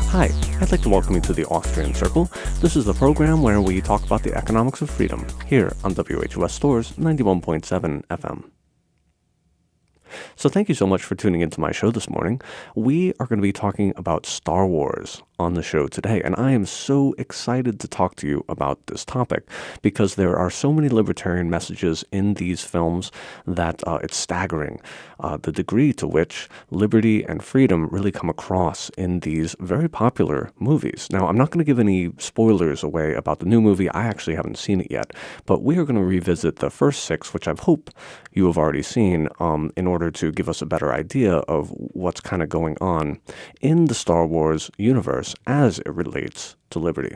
Hi, I'd like to welcome you to the Austrian Circle. This is the program where we talk about the economics of freedom here on WHUS Stores 91.7 FM. So thank you so much for tuning into my show this morning. We are going to be talking about Star Wars on the show today, and I am so excited to talk to you about this topic because there are so many libertarian messages in these films that it's staggering the degree to which liberty and freedom really come across in these very popular movies. Now, I'm not going to give any spoilers away about the new movie. I actually haven't seen it yet, but we are going to revisit the first six, which I hope you have already seen, in order to give us a better idea of what's kind of going on in the Star Wars universe as it relates to liberty.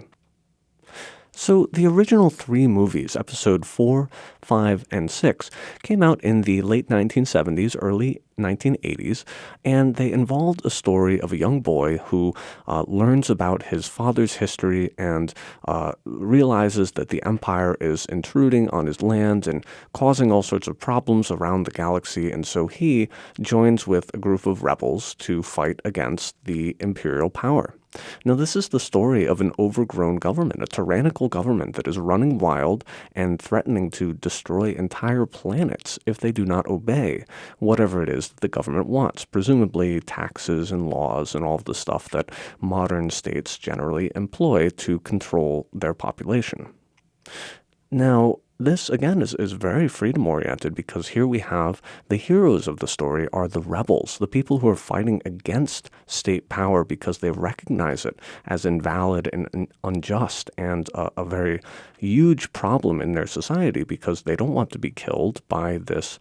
So the original three movies, episode 4, 5, and 6, came out in the late 1970s, early 1980s, and they involved a story of a young boy who learns about his father's history and realizes that the Empire is intruding on his land and causing all sorts of problems around the galaxy, and so he joins with a group of rebels to fight against the imperial power. Now, this is the story of an overgrown government, a tyrannical government that is running wild and threatening to destroy entire planets if they do not obey whatever it is that the government wants, presumably taxes and laws and all of the stuff that modern states generally employ to control their population. Now, this, again, is very freedom-oriented because here we have the heroes of the story are the rebels, the people who are fighting against state power because they recognize it as invalid and unjust and a very huge problem in their society because they don't want to be killed by this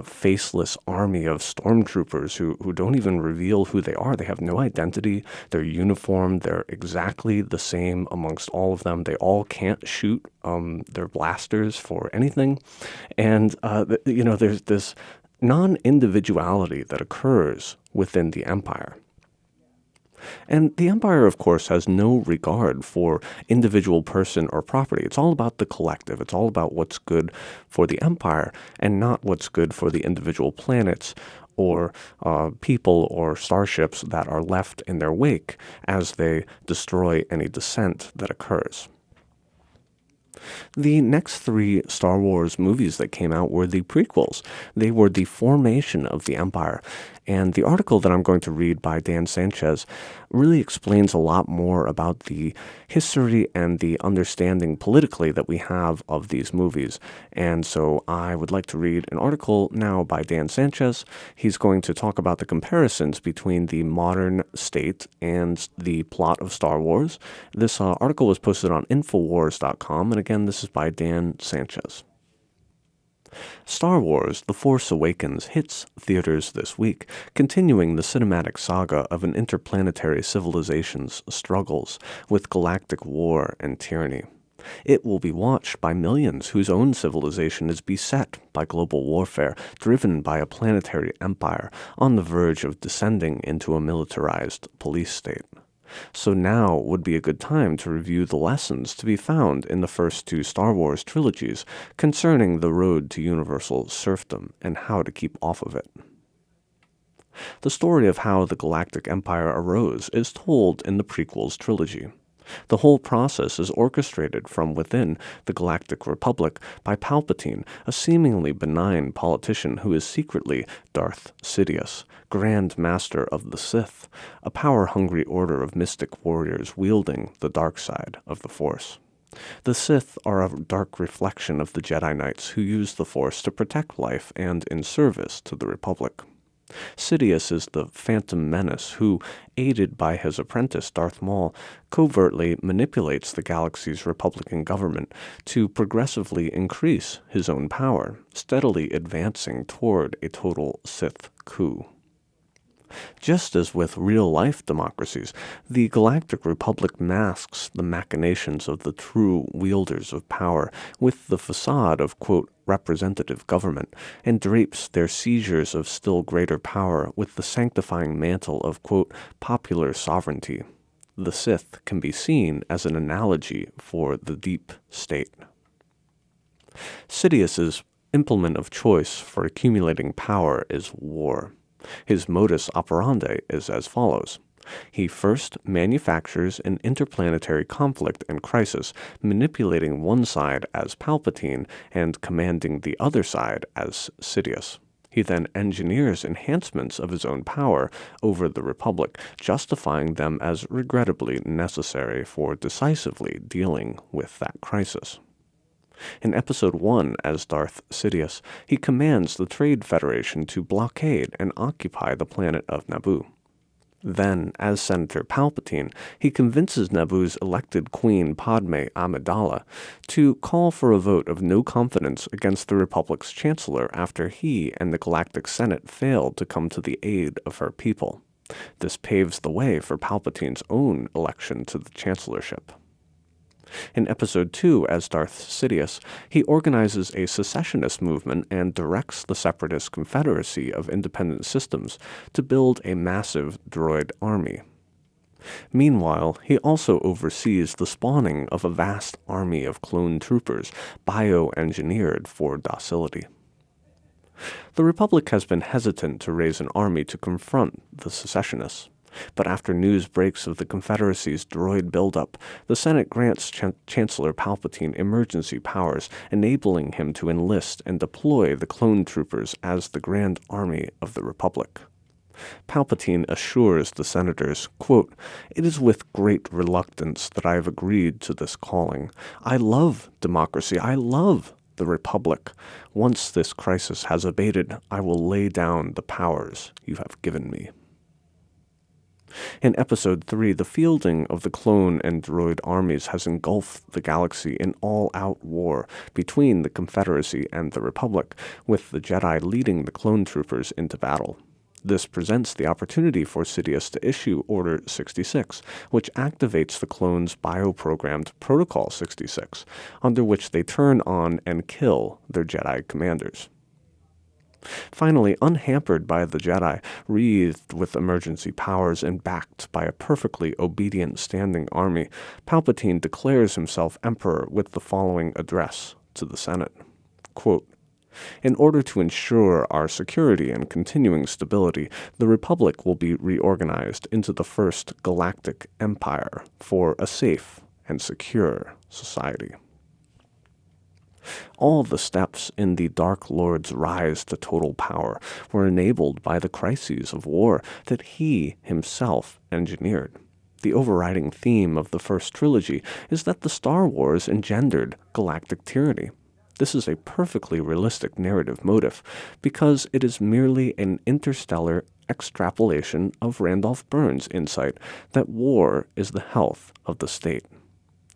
faceless army of stormtroopers who don't even reveal who they are. They have no identity. They're uniformed. They're exactly the same amongst all of them. They all can't shoot their blasters for anything. And, there's this non-individuality that occurs within the Empire. And the Empire, of course, has no regard for individual person or property. It's all about the collective. It's all about what's good for the Empire and not what's good for the individual planets or people or starships that are left in their wake as they destroy any dissent that occurs. The next three Star Wars movies that came out were the prequels. They were the formation of the Empire. And the article that I'm going to read by Dan Sanchez really explains a lot more about the history and the understanding politically that we have of these movies. And so I would like to read an article now by Dan Sanchez. He's going to talk about the comparisons between the modern state and the plot of Star Wars. This article was posted on Infowars.com, and again, this is by Dan Sanchez. Star Wars: The Force Awakens hits theaters this week, continuing the cinematic saga of an interplanetary civilization's struggles with galactic war and tyranny. It will be watched by millions whose own civilization is beset by global warfare, driven by a planetary empire on the verge of descending into a militarized police state. So now would be a good time to review the lessons to be found in the first two Star Wars trilogies concerning the road to universal serfdom and how to keep off of it. The story of how the Galactic Empire arose is told in the prequels trilogy. The whole process is orchestrated from within the Galactic Republic by Palpatine, a seemingly benign politician who is secretly Darth Sidious, Grand Master of the Sith, a power-hungry order of mystic warriors wielding the dark side of the Force. The Sith are a dark reflection of the Jedi Knights who use the Force to protect life and in service to the Republic. Sidious is the Phantom Menace who, aided by his apprentice Darth Maul, covertly manipulates the galaxy's Republican government to progressively increase his own power, steadily advancing toward a total Sith coup. Just as with real-life democracies, the Galactic Republic masks the machinations of the true wielders of power with the facade of, quote, representative government, and drapes their seizures of still greater power with the sanctifying mantle of, quote, popular sovereignty. The Sith can be seen as an analogy for the deep state. Sidious's implement of choice for accumulating power is war. His modus operandi is as follows. He first manufactures an interplanetary conflict and crisis, manipulating one side as Palpatine and commanding the other side as Sidious. He then engineers enhancements of his own power over the Republic, justifying them as regrettably necessary for decisively dealing with that crisis. In Episode 1, as Darth Sidious, he commands the Trade Federation to blockade and occupy the planet of Naboo. Then, as Senator Palpatine, he convinces Naboo's elected queen Padme Amidala to call for a vote of no confidence against the Republic's chancellor after he and the Galactic Senate failed to come to the aid of her people. This paves the way for Palpatine's own election to the chancellorship. In Episode 2, as Darth Sidious, he organizes a secessionist movement and directs the Separatist Confederacy of Independent Systems to build a massive droid army. Meanwhile, he also oversees the spawning of a vast army of clone troopers, bioengineered for docility. The Republic has been hesitant to raise an army to confront the secessionists. But after news breaks of the Confederacy's droid buildup, the Senate grants Chancellor Palpatine emergency powers, enabling him to enlist and deploy the clone troopers as the Grand Army of the Republic. Palpatine assures the senators, quote, "It is with great reluctance that I have agreed to this calling. I love democracy. I love the Republic. Once this crisis has abated, I will lay down the powers you have given me." In Episode 3, the fielding of the clone and droid armies has engulfed the galaxy in all-out war between the Confederacy and the Republic, with the Jedi leading the clone troopers into battle. This presents the opportunity for Sidious to issue Order 66, which activates the clones' bioprogrammed Protocol 66, under which they turn on and kill their Jedi commanders. Finally, unhampered by the Jedi, wreathed with emergency powers and backed by a perfectly obedient standing army, Palpatine declares himself Emperor with the following address to the Senate. Quote, "In order to ensure our security and continuing stability, the Republic will be reorganized into the first galactic empire for a safe and secure society." All the steps in the Dark Lord's rise to total power were enabled by the crises of war that he himself engineered. The overriding theme of the first trilogy is that the Star Wars engendered galactic tyranny. This is a perfectly realistic narrative motive because it is merely an interstellar extrapolation of Randolph Burns' insight that war is the health of the state.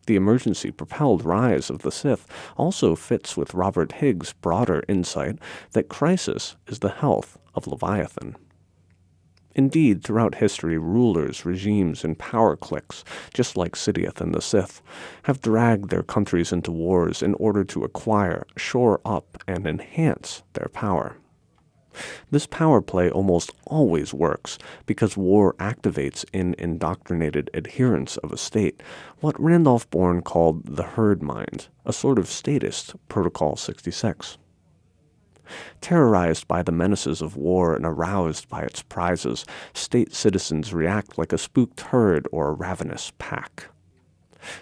The emergency-propelled rise of the Sith also fits with Robert Higgs' broader insight that crisis is the health of Leviathan. Indeed, throughout history, rulers, regimes, and power cliques, just like Sidious and the Sith, have dragged their countries into wars in order to acquire, shore up, and enhance their power. This power play almost always works because war activates in indoctrinated adherents of a state what Randolph Bourne called the herd mind, a sort of statist Protocol 66. Terrorized by the menaces of war and aroused by its prizes, state citizens react like a spooked herd or a ravenous pack.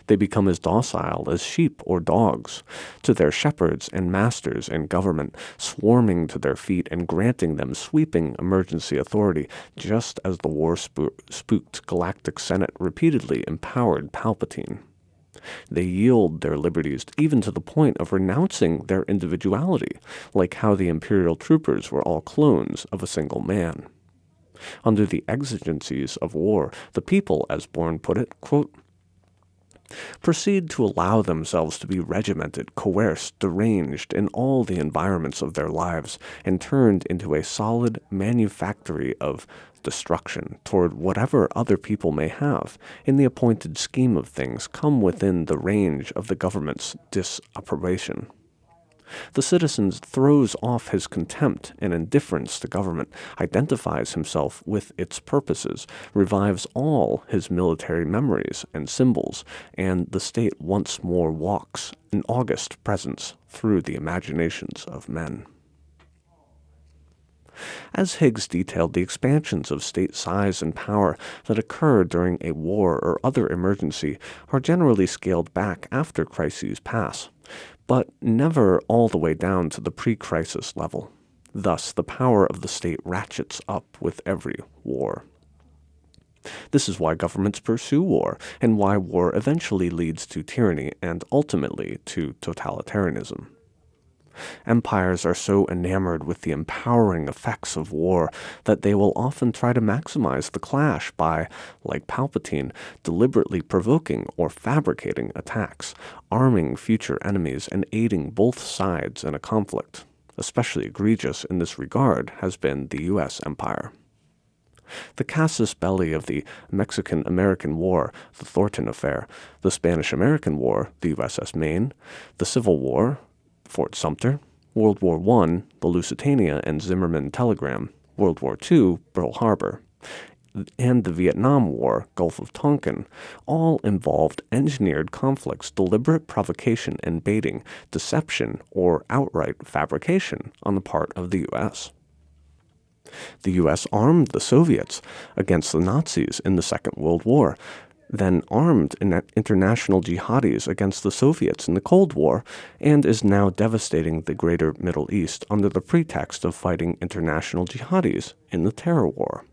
They become as docile as sheep or dogs to their shepherds and masters in government, swarming to their feet and granting them sweeping emergency authority, just as the war-spooked Galactic Senate repeatedly empowered Palpatine. They yield their liberties even to the point of renouncing their individuality, like how the Imperial troopers were all clones of a single man. Under the exigencies of war, the people, as Bourne put it, quote, "proceed to allow themselves to be regimented, coerced, deranged in all the environments of their lives, and turned into a solid manufactory of destruction toward whatever other people may have, in the appointed scheme of things, come within the range of the government's disapprobation." The citizen throws off his contempt and indifference to government, identifies himself with its purposes, revives all his military memories and symbols, and the state once more walks in august presence through the imaginations of men. As Higgs detailed, the expansions of state size and power that occur during a war or other emergency are generally scaled back after crises pass, but never all the way down to the pre-crisis level. Thus, the power of the state ratchets up with every war. This is why governments pursue war, and why war eventually leads to tyranny and ultimately to totalitarianism. Empires are so enamored with the empowering effects of war that they will often try to maximize the clash by, like Palpatine, deliberately provoking or fabricating attacks, arming future enemies, and aiding both sides in a conflict. Especially egregious in this regard has been the U.S. empire. The casus belli of the Mexican-American War, the Thornton Affair, the Spanish-American War, the USS Maine, the Civil War, Fort Sumter, World War I, the Lusitania and Zimmerman Telegram, World War II, Pearl Harbor, and the Vietnam War, Gulf of Tonkin, all involved engineered conflicts, deliberate provocation and baiting, deception, or outright fabrication on the part of the U.S. The U.S. armed the Soviets against the Nazis in the Second World War, then armed international jihadis against the Soviets in the Cold War, and is now devastating the greater Middle East under the pretext of fighting international jihadis in the terror war.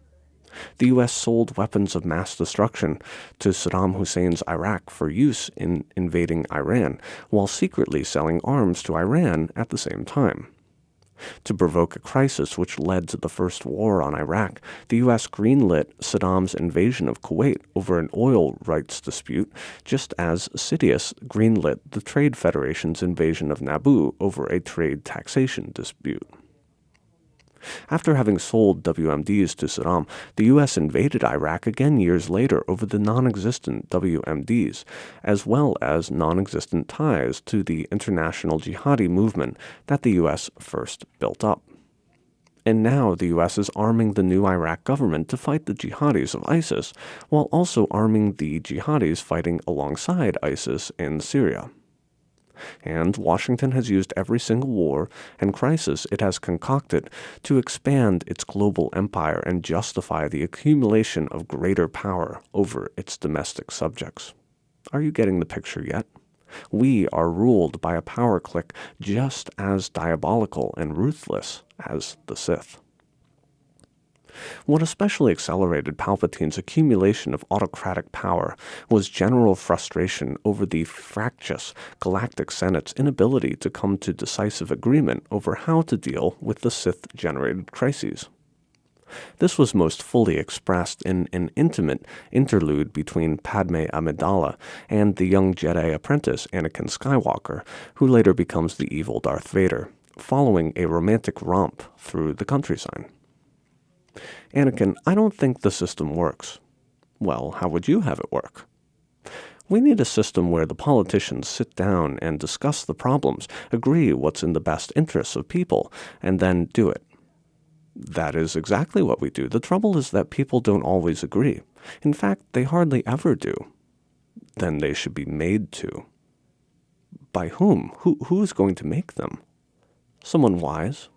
The U.S. sold weapons of mass destruction to Saddam Hussein's Iraq for use in invading Iran, while secretly selling arms to Iran at the same time. To provoke a crisis which led to the first war on Iraq, the U.S. greenlit Saddam's invasion of Kuwait over an oil rights dispute, just as Sidious greenlit the Trade Federation's invasion of Naboo over a trade taxation dispute. After having sold WMDs to Saddam, the U.S. invaded Iraq again years later over the non-existent WMDs, as well as non-existent ties to the international jihadi movement that the U.S. first built up. And now the U.S. is arming the new Iraq government to fight the jihadis of ISIS, while also arming the jihadis fighting alongside ISIS in Syria. And Washington has used every single war and crisis it has concocted to expand its global empire and justify the accumulation of greater power over its domestic subjects. Are you getting the picture yet? We are ruled by a power clique just as diabolical and ruthless as the Sith. What especially accelerated Palpatine's accumulation of autocratic power was general frustration over the fractious Galactic Senate's inability to come to decisive agreement over how to deal with the Sith-generated crises. This was most fully expressed in an intimate interlude between Padme Amidala and the young Jedi apprentice Anakin Skywalker, who later becomes the evil Darth Vader, following a romantic romp through the countryside. Anakin, I don't think the system works. Well, how would you have it work? We need a system where the politicians sit down and discuss the problems, agree what's in the best interests of people, and then do it. That is exactly what we do. The trouble is that people don't always agree. In fact, they hardly ever do. Then they should be made to. By whom? Who is going to make them? Someone wise?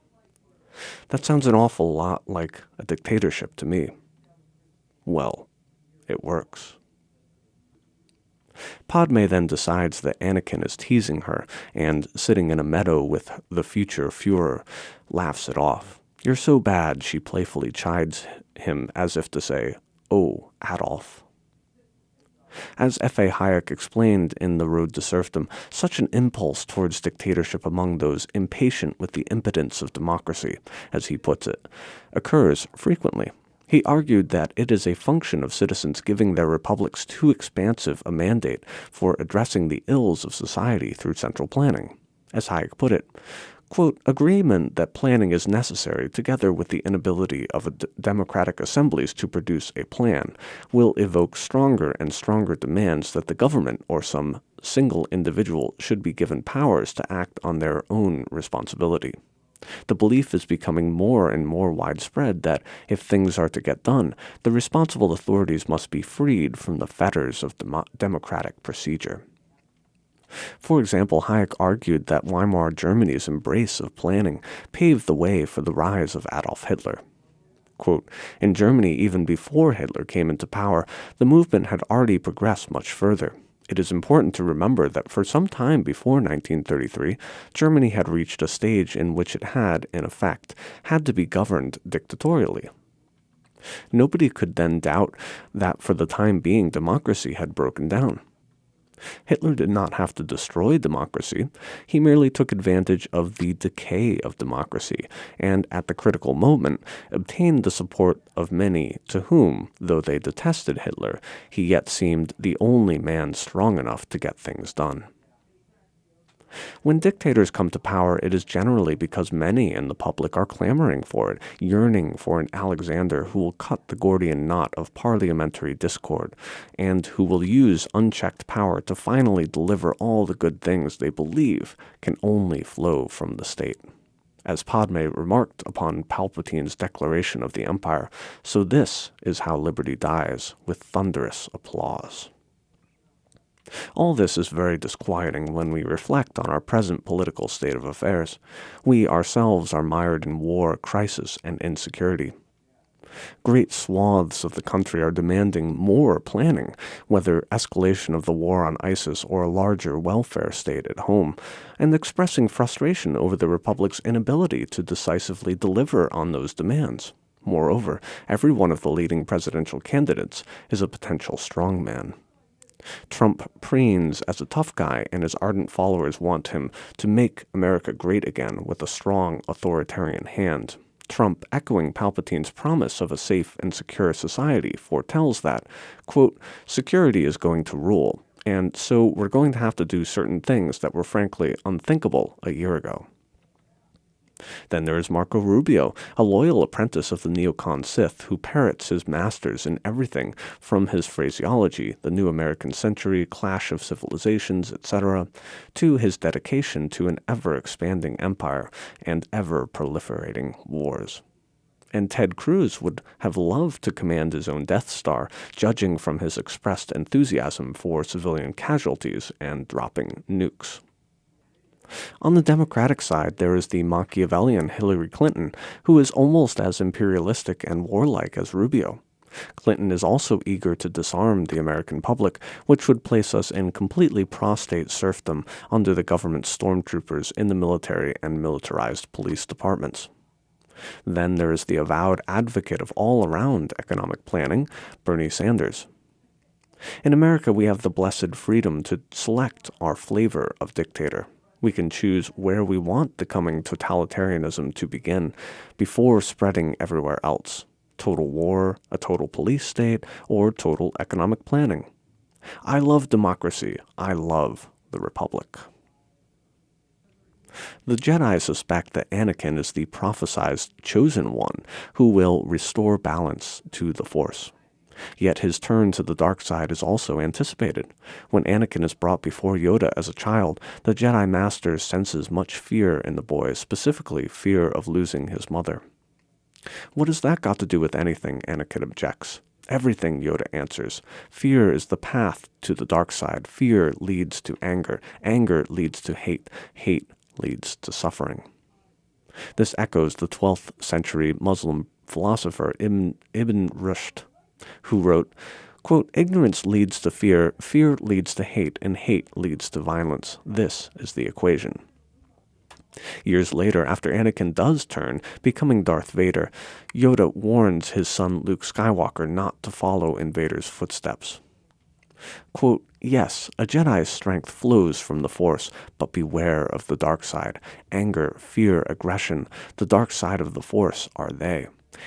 That sounds an awful lot like a dictatorship to me. Well, it works. Padme then decides that Anakin is teasing her, and sitting in a meadow with the future Führer, laughs it off. You're so bad, she playfully chides him as if to say, "Oh, Adolf." As F.A. Hayek explained in The Road to Serfdom, such an impulse towards dictatorship among those impatient with the impotence of democracy, as he puts it, occurs frequently. He argued that it is a function of citizens giving their republics too expansive a mandate for addressing the ills of society through central planning. As Hayek put it, quote, agreement that planning is necessary, together with the inability of democratic assemblies to produce a plan, will evoke stronger and stronger demands that the government or some single individual should be given powers to act on their own responsibility. The belief is becoming more and more widespread that if things are to get done, the responsible authorities must be freed from the fetters of democratic procedure. For example, Hayek argued that Weimar Germany's embrace of planning paved the way for the rise of Adolf Hitler. Quote, in Germany, even before Hitler came into power, the movement had already progressed much further. It is important to remember that for some time before 1933, Germany had reached a stage in which it had, in effect, had to be governed dictatorially. Nobody could then doubt that for the time being democracy had broken down. Hitler did not have to destroy democracy. He merely took advantage of the decay of democracy and, at the critical moment, obtained the support of many to whom, though they detested Hitler, he yet seemed the only man strong enough to get things done. When dictators come to power, it is generally because many in the public are clamoring for it, yearning for an Alexander who will cut the Gordian knot of parliamentary discord, and who will use unchecked power to finally deliver all the good things they believe can only flow from the state. As Padme remarked upon Palpatine's declaration of the Empire, so this is how liberty dies, with thunderous applause. All this is very disquieting when we reflect on our present political state of affairs. We ourselves are mired in war, crisis, and insecurity. Great swaths of the country are demanding more planning, whether escalation of the war on ISIS or a larger welfare state at home, and expressing frustration over the Republic's inability to decisively deliver on those demands. Moreover, every one of the leading presidential candidates is a potential strongman. Trump preens as a tough guy, and his ardent followers want him to make America great again with a strong authoritarian hand. Trump, echoing Palpatine's promise of a safe and secure society, foretells that, quote, security is going to rule, and so we're going to have to do certain things that were frankly unthinkable a year ago. Then there is Marco Rubio, a loyal apprentice of the neocon Sith who parrots his masters in everything from his phraseology, the new American century, clash of civilizations, etc., to his dedication to an ever-expanding empire and ever-proliferating wars. And Ted Cruz would have loved to command his own Death Star, judging from his expressed enthusiasm for civilian casualties and dropping nukes. On the Democratic side, there is the Machiavellian Hillary Clinton, who is almost as imperialistic and warlike as Rubio. Clinton is also eager to disarm the American public, which would place us in completely prostate serfdom under the government stormtroopers in the military and militarized police departments. Then there is the avowed advocate of all-around economic planning, Bernie Sanders. In America, we have the blessed freedom to select our flavor of dictator. We can choose where we want the coming totalitarianism to begin before spreading everywhere else. Total war, a total police state, or total economic planning. I love democracy. I love the Republic. The Jedi suspect that Anakin is the prophesized chosen one who will restore balance to the Force. Yet his turn to the dark side is also anticipated. When Anakin is brought before Yoda as a child, the Jedi Master senses much fear in the boy, specifically fear of losing his mother. What has that got to do with anything? Anakin objects. Everything, Yoda answers. Fear is the path to the dark side. Fear leads to anger. Anger leads to hate. Hate leads to suffering. This echoes the 12th century Muslim philosopher Ibn Rushd, who wrote, quote, ignorance leads to fear, fear leads to hate, and hate leads to violence. This is the equation. Years later, after Anakin does turn, becoming Darth Vader, Yoda warns his son Luke Skywalker not to follow in Vader's footsteps. Quote, yes, a Jedi's strength flows from the Force, but beware of the dark side. Anger, fear, aggression, the dark side of the Force are they.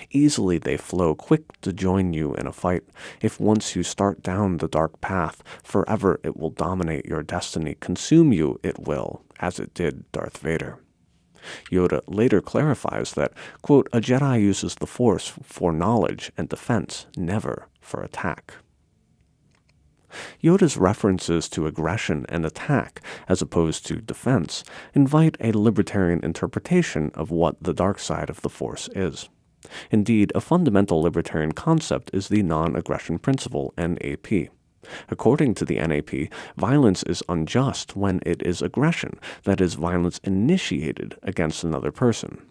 Easily they flow, quick to join you in a fight. If once you start down the dark path, forever it will dominate your destiny, consume you it will, as it did Darth Vader. Yoda later clarifies that, quote, a Jedi uses the Force for knowledge and defense, never for attack. Yoda's references to aggression and attack, as opposed to defense, invite a libertarian interpretation of what the dark side of the Force is. Indeed, a fundamental libertarian concept is the non-aggression principle, NAP. According to the NAP, violence is unjust when it is aggression, that is, violence initiated against another person.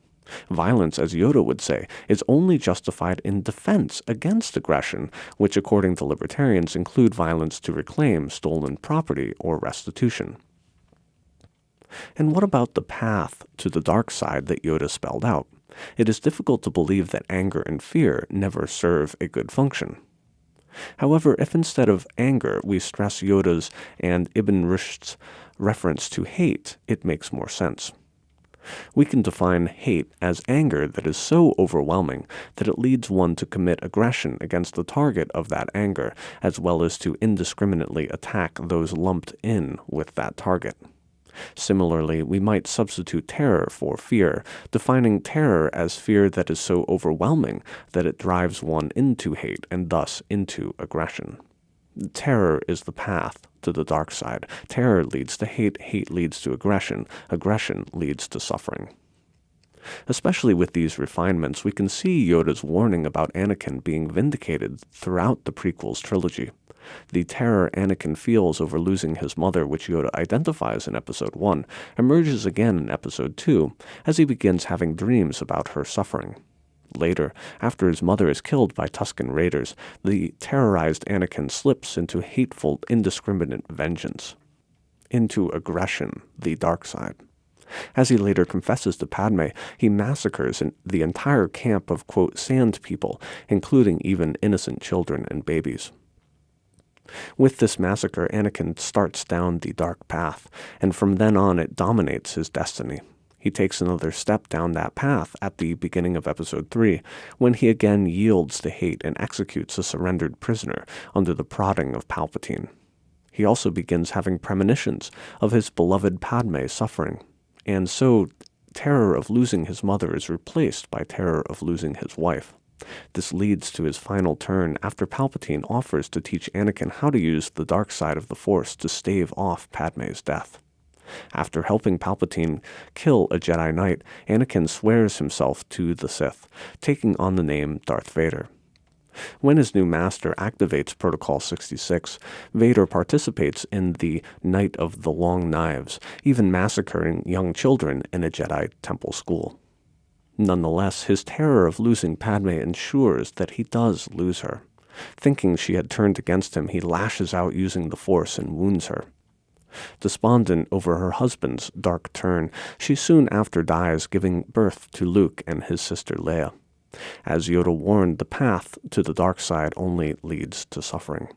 Violence, as Yoda would say, is only justified in defense against aggression, which according to libertarians include violence to reclaim stolen property or restitution. And what about the path to the dark side that Yoda spelled out? It is difficult to believe that anger and fear never serve a good function. However, if instead of anger we stress Yoda's and Ibn Rushd's reference to hate, it makes more sense. We can define hate as anger that is so overwhelming that it leads one to commit aggression against the target of that anger, as well as to indiscriminately attack those lumped in with that target. Similarly, we might substitute terror for fear, defining terror as fear that is so overwhelming that it drives one into hate and thus into aggression. Terror is the path to the dark side. Terror leads to hate, hate leads to aggression, aggression leads to suffering. Especially with these refinements, we can see Yoda's warning about Anakin being vindicated throughout the prequels trilogy. The terror Anakin feels over losing his mother, which Yoda identifies in Episode 1, emerges again in Episode 2 as he begins having dreams about her suffering. Later, after his mother is killed by Tusken Raiders, the terrorized Anakin slips into hateful, indiscriminate vengeance, into aggression, the dark side. As he later confesses to Padme, he massacres the entire camp of, quote, sand people, including even innocent children and babies. With this massacre, Anakin starts down the dark path, and from then on it dominates his destiny. He takes another step down that path at the beginning of Episode 3, when he again yields to hate and executes a surrendered prisoner under the prodding of Palpatine. He also begins having premonitions of his beloved Padme suffering, and so terror of losing his mother is replaced by terror of losing his wife. This leads to his final turn after Palpatine offers to teach Anakin how to use the dark side of the Force to stave off Padme's death. After helping Palpatine kill a Jedi Knight, Anakin swears himself to the Sith, taking on the name Darth Vader. When his new master activates Protocol 66, Vader participates in the Night of the Long Knives, even massacring young children in a Jedi temple school. Nonetheless, his terror of losing Padme ensures that he does lose her. Thinking she had turned against him, he lashes out using the Force and wounds her. Despondent over her husband's dark turn, she soon after dies, giving birth to Luke and his sister Leia. As Yoda warned, the path to the dark side only leads to suffering.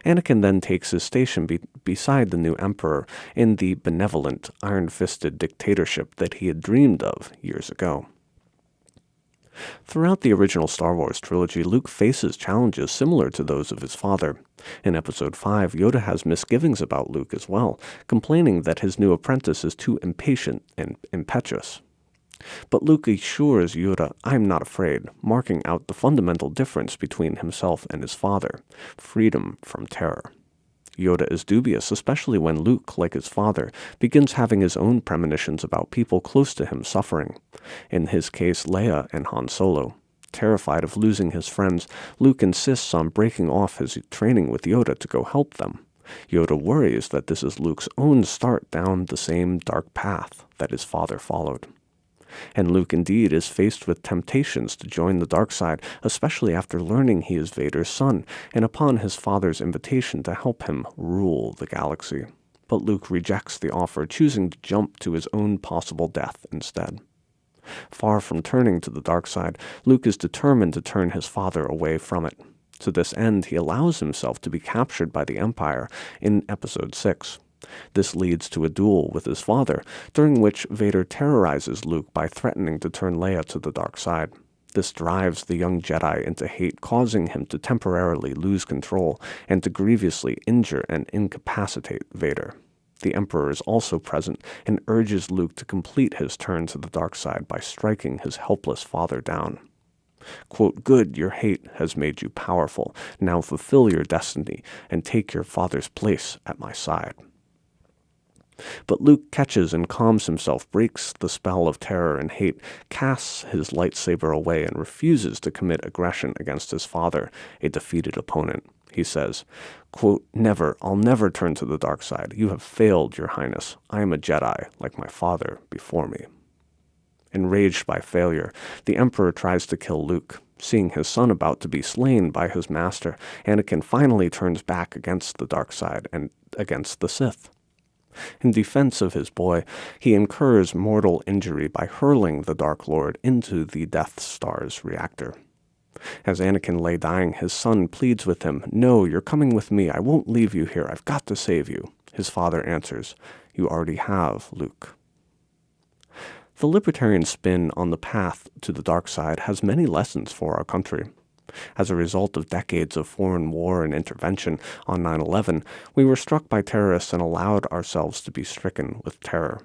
Anakin then takes his station beside the new Emperor in the benevolent, iron-fisted dictatorship that he had dreamed of years ago. Throughout the original Star Wars trilogy, Luke faces challenges similar to those of his father. In Episode 5, Yoda has misgivings about Luke as well, complaining that his new apprentice is too impatient and impetuous. But Luke assures Yoda, "I'm not afraid," marking out the fundamental difference between himself and his father, freedom from terror. Yoda is dubious, especially when Luke, like his father, begins having his own premonitions about people close to him suffering. In his case, Leia and Han Solo. Terrified of losing his friends, Luke insists on breaking off his training with Yoda to go help them. Yoda worries that this is Luke's own start down the same dark path that his father followed. And Luke indeed is faced with temptations to join the dark side, especially after learning he is Vader's son, and upon his father's invitation to help him rule the galaxy. But Luke rejects the offer, choosing to jump to his own possible death instead. Far from turning to the dark side, Luke is determined to turn his father away from it. To this end, he allows himself to be captured by the Empire in Episode 6. This leads to a duel with his father, during which Vader terrorizes Luke by threatening to turn Leia to the dark side. This drives the young Jedi into hate, causing him to temporarily lose control and to grievously injure and incapacitate Vader. The Emperor is also present and urges Luke to complete his turn to the dark side by striking his helpless father down. Quote, "Good, your hate has made you powerful. Now fulfill your destiny and take your father's place at my side." But Luke catches and calms himself, breaks the spell of terror and hate, casts his lightsaber away, and refuses to commit aggression against his father, a defeated opponent. He says, quote, "Never, I'll never turn to the dark side. You have failed, Your Highness. I am a Jedi, like my father before me." Enraged by failure, the Emperor tries to kill Luke. Seeing his son about to be slain by his master, Anakin finally turns back against the dark side and against the Sith. In defense of his boy, he incurs mortal injury by hurling the Dark Lord into the Death Star's reactor. As Anakin lay dying, his son pleads with him, "No, you're coming with me. I won't leave you here. I've got to save you." His father answers, "You already have, Luke." The libertarian spin on the path to the dark side has many lessons for our country. As a result of decades of foreign war and intervention on 9/11, we were struck by terrorists and allowed ourselves to be stricken with terror.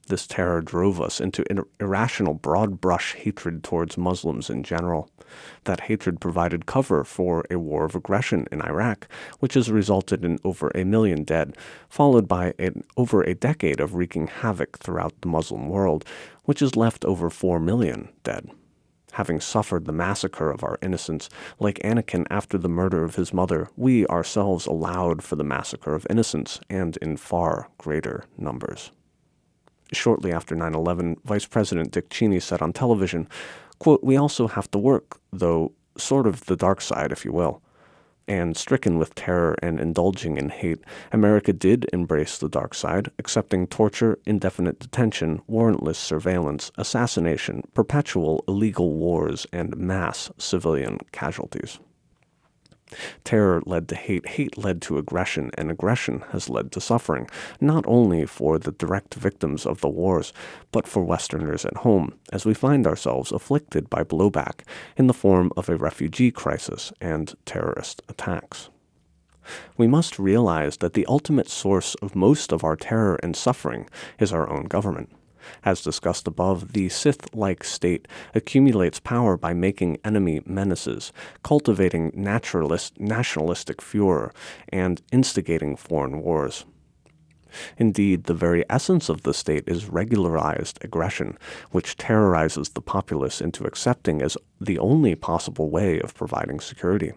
This terror drove us into irrational broad-brush hatred towards Muslims in general. That hatred provided cover for a war of aggression in Iraq, which has resulted in over 1 million dead, followed by over a decade of wreaking havoc throughout the Muslim world, which has left over 4 million dead. Having suffered the massacre of our innocents, like Anakin after the murder of his mother, we ourselves allowed for the massacre of innocents, and in far greater numbers. Shortly after 9/11, Vice President Dick Cheney said on television, quote, "We also have to work, though sort of the dark side, if you will." And stricken with terror and indulging in hate, America did embrace the dark side, accepting torture, indefinite detention, warrantless surveillance, assassination, perpetual illegal wars, and mass civilian casualties. Terror led to hate, hate led to aggression, and aggression has led to suffering, not only for the direct victims of the wars, but for Westerners at home, as we find ourselves afflicted by blowback in the form of a refugee crisis and terrorist attacks. We must realize that the ultimate source of most of our terror and suffering is our own government. As discussed above, the Sith-like state accumulates power by making enemy menaces, cultivating nationalistic furor, and instigating foreign wars. Indeed, the very essence of the state is regularized aggression, which terrorizes the populace into accepting as the only possible way of providing security.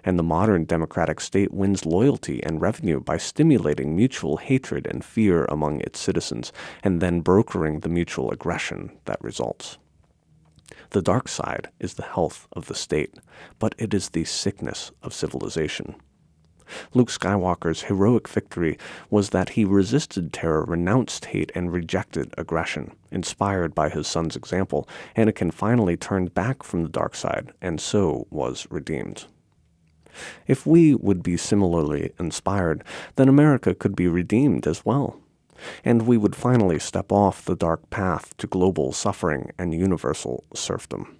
And the modern democratic state wins loyalty and revenue by stimulating mutual hatred and fear among its citizens, and then brokering the mutual aggression that results. The dark side is the health of the state, but it is the sickness of civilization. Luke Skywalker's heroic victory was that he resisted terror, renounced hate, and rejected aggression. Inspired by his son's example, Anakin finally turned back from the dark side, and so was redeemed. If we would be similarly inspired, then America could be redeemed as well, and we would finally step off the dark path to global suffering and universal serfdom.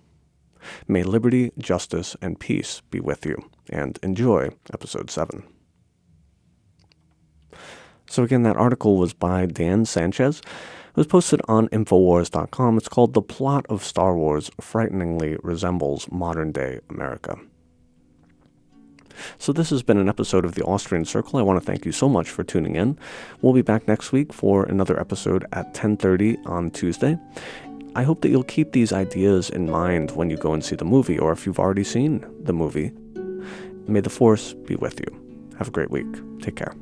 May liberty, justice, and peace be with you, and enjoy Episode 7. So again, that article was by Dan Sanchez. It was posted on Infowars.com. It's called "The Plot of Star Wars Frighteningly Resembles Modern-Day America." So this has been an episode of the Austrian Circle. I want to thank you so much for tuning in. We'll be back next week for another episode at 10:30 on Tuesday. I hope that you'll keep these ideas in mind when you go and see the movie, or if you've already seen the movie. May the Force be with you. Have a great week. Take care.